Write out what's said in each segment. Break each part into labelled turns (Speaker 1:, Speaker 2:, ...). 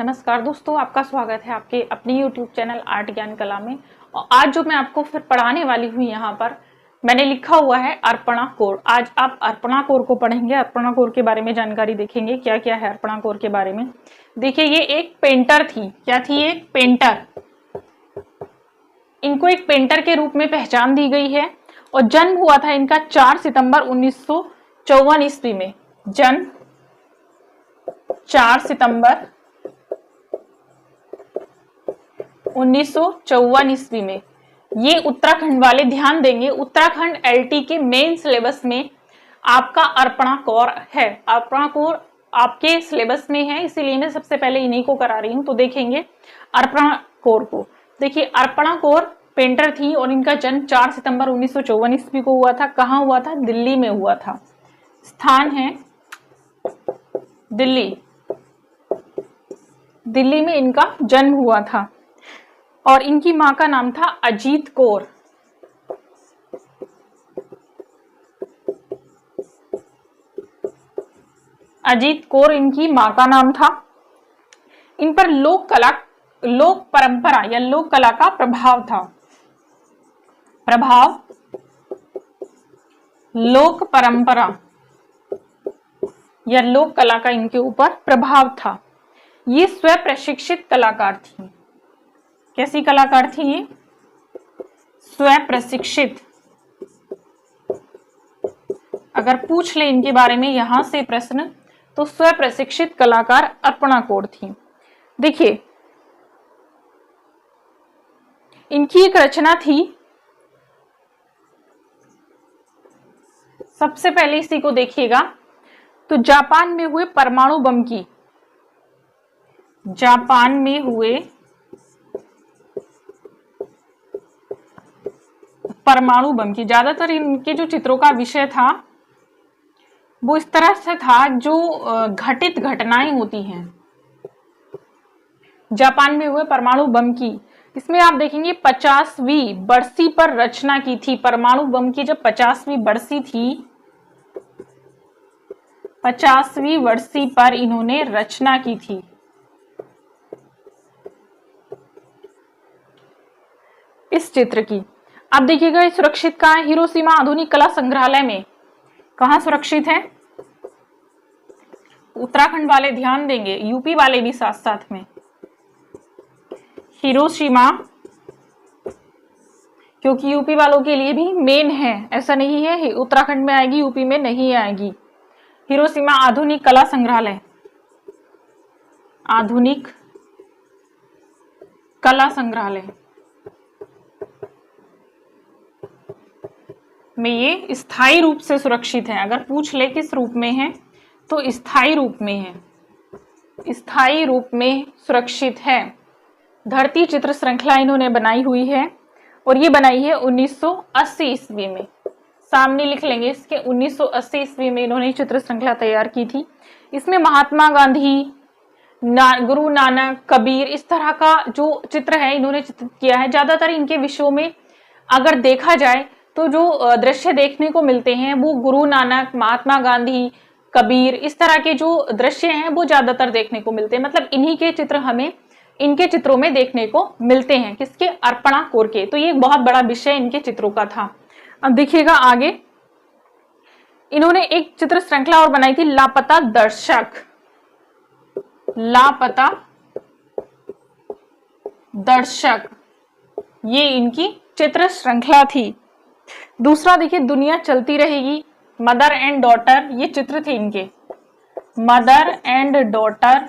Speaker 1: नमस्कार दोस्तों, आपका स्वागत है आपके अपनी यूट्यूब चैनल आर्ट ज्ञान कला में। और आज जो मैं आपको फिर पढ़ाने वाली हूँ, यहाँ पर मैंने लिखा हुआ है अर्पणा कोर। आज आप अर्पणा कोर को पढ़ेंगे। अर्पणा कोर के बारे में जानकारी देखेंगे, क्या क्या है अर्पणा कोर के बारे में। देखिए, ये एक पेंटर थी। क्या थी? एक पेंटर। इनको एक पेंटर के रूप में पहचान दी गई है और जन्म हुआ था इनका 4 सितंबर 1954 ईस्वी में। जन्म 4 सितंबर 1954 ईस्वी में। ये उत्तराखंड वाले ध्यान देंगे, उत्तराखंड एलटी के मेन सिलेबस में आपका अर्पणा कौर है। अर्पणा कौर आपके सिलेबस में है, इसीलिए मैं सबसे पहले इन्हीं को करा रही हूं। तो देखेंगे अर्पणा कौर को। देखिए, अर्पणा कौर पेंटर थी और इनका जन्म 4 सितंबर 1954 ईस्वी को हुआ था। कहाँ हुआ था? दिल्ली में हुआ था। स्थान है दिल्ली। दिल्ली में इनका जन्म हुआ था और इनकी मां का नाम था अजीत कौर। अजीत कौर इनकी मां का नाम था। इन पर लोक परंपरा या लोक कला का प्रभाव था। प्रभाव लोक परंपरा या लोक कला का इनके ऊपर प्रभाव था। ये स्व प्रशिक्षित कलाकार थी। कैसी कलाकार थी ये? स्व प्रशिक्षित। अगर पूछ ले इनके बारे में यहां से प्रश्न, तो स्व प्रशिक्षित कलाकार अर्पणा कौर थी। देखिए, इनकी एक रचना थी। सबसे पहले इसी को देखिएगा तो जापान में हुए परमाणु बम की, जापान में हुए परमाणु बम की, ज्यादातर इनके जो चित्रों का विषय था वो इस तरह से था जो घटित घटनाएं होती हैं। जापान में हुए परमाणु बम की, इसमें आप देखेंगे 50वीं बरसी पर रचना की थी। परमाणु बम की जब 50वीं बरसी थी, 50वीं बरसी पर इन्होंने रचना की थी। इस चित्र की आप देखिएगा, सुरक्षित कहाँ है? हिरोशिमा आधुनिक कला संग्रहालय में। कहाँ सुरक्षित है? उत्तराखंड वाले ध्यान देंगे, यूपी वाले भी साथ साथ में। हिरोशिमा, क्योंकि यूपी वालों के लिए भी मेन है, ऐसा नहीं है उत्तराखंड में आएगी यूपी में नहीं आएगी। हिरोशिमा आधुनिक कला संग्रहालय, आधुनिक कला संग्रहालय में ये स्थायी रूप से सुरक्षित है। अगर पूछ ले किस रूप में है, तो स्थायी रूप में है, स्थायी रूप में सुरक्षित है। धरती चित्र श्रृंखला इन्होंने बनाई हुई है और ये बनाई है 1980 ईस्वी में। सामने लिख लेंगे इसके, 1980 ईस्वी में इन्होंने चित्र श्रृंखला तैयार की थी। इसमें महात्मा गांधी, गुरु नानक, कबीर, इस तरह का जो चित्र है इन्होंने चित्रित किया है। ज्यादातर इनके विषयों में अगर देखा जाए तो जो दृश्य देखने को मिलते हैं वो गुरु नानक, महात्मा गांधी, कबीर, इस तरह के जो दृश्य हैं वो ज्यादातर देखने को मिलते हैं। मतलब इन्हीं के चित्र हमें इनके चित्रों में देखने को मिलते हैं। किसके? अर्पणा कौर के। तो ये एक बहुत बड़ा विषय इनके चित्रों का था। अब देखिएगा आगे, इन्होंने एक चित्र श्रृंखला और बनाई थी, लापता दर्शक। लापता दर्शक, ये इनकी चित्र श्रृंखला थी। दूसरा देखिए, दुनिया चलती रहेगी, मदर एंड डॉटर, ये चित्र थे इनके। मदर एंड डॉटर,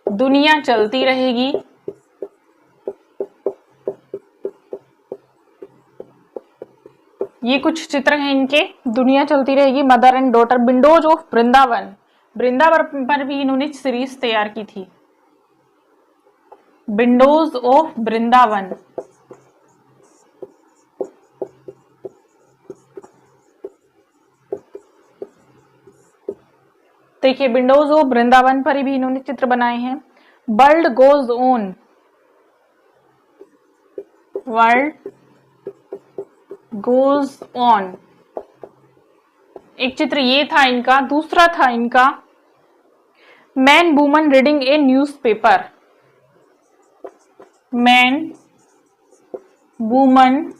Speaker 1: दुनिया चलती रहेगी, ये कुछ चित्र हैं इनके। दुनिया चलती रहेगी, mother and daughter, Windows of Vrindavan, Vrindavan पर भी इन्होंने सीरीज तैयार की थी। विंडोज ऑफ वृंदावन, देखिए विंडोज ऑफ वृंदावन पर भी इन्होंने चित्र बनाए हैं। World goes on, world goes on, एक चित्र ये था इनका। दूसरा था इनका man woman reading A newspaper. Man woman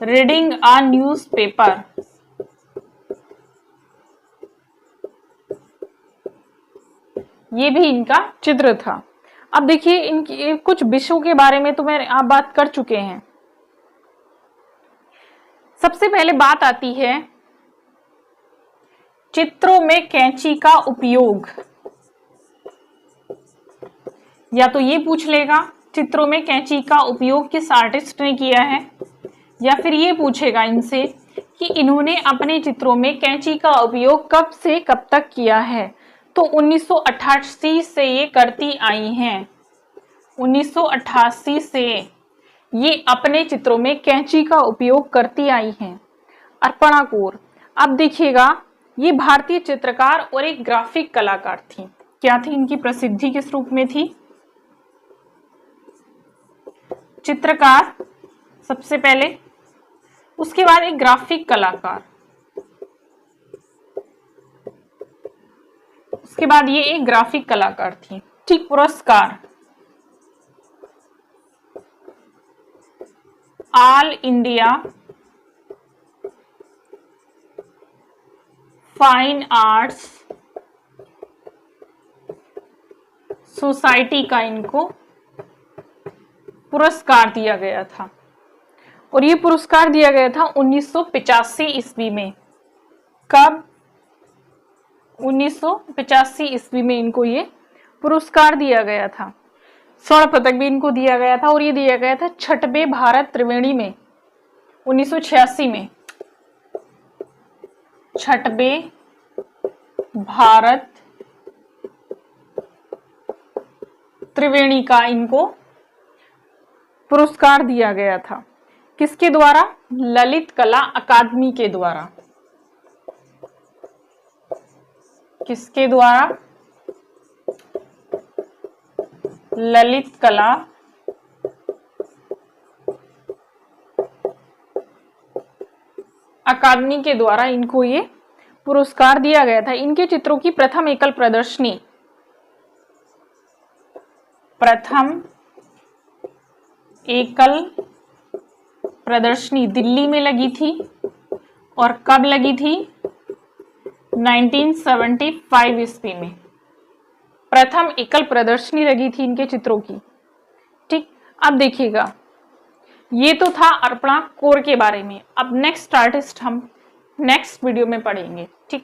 Speaker 1: reading a newspaper. ये भी इनका चित्र था। अब देखिए इनकी कुछ विषयों के बारे में तो आप बात कर चुके हैं। सबसे पहले बात आती है चित्रों में कैंची का उपयोग। या तो ये पूछ लेगा चित्रों में कैंची का उपयोग किस आर्टिस्ट ने किया है, या फिर ये पूछेगा इनसे कि इन्होंने अपने चित्रों में कैंची का उपयोग कब से कब तक किया है। तो 1988 से ये करती आई हैं। 1988 से ये अपने चित्रों में कैंची का उपयोग करती आई हैं। अर्पणा कौर, अब देखिएगा ये भारतीय चित्रकार और एक ग्राफिक कलाकार थी। क्या थी इनकी प्रसिद्धि किस रूप में थी? चित्रकार सबसे पहले, उसके बाद एक ग्राफिक कलाकार, उसके बाद ये एक ग्राफिक कलाकार थी। ठीक, पुरस्कार all India fine arts society का इनको पुरस्कार दिया गया था, और ये पुरस्कार दिया गया था 1985 ईस्वी में। कब? 1985 ईस्वी में इनको ये पुरस्कार दिया गया था। स्वर्ण पदक भी इनको दिया गया था, और ये दिया गया था 6वें भारत त्रिवेणी में 1986 में। 6वें भारत त्रिवेणी का इनको पुरस्कार दिया गया था। किसके द्वारा? ललित कला अकादमी के द्वारा। किसके द्वारा? ललित कला अकादमी के द्वारा इनको ये पुरस्कार दिया गया था। इनके चित्रों की प्रथम एकल प्रदर्शनी दिल्ली में लगी थी। और कब लगी थी? 1975 ईस्वी में प्रथम एकल प्रदर्शनी लगी थी इनके चित्रों की। ठीक, अब देखिएगा ये तो था अर्पणा कौर के बारे में। अब नेक्स्ट आर्टिस्ट हम नेक्स्ट वीडियो में पढ़ेंगे। ठीक।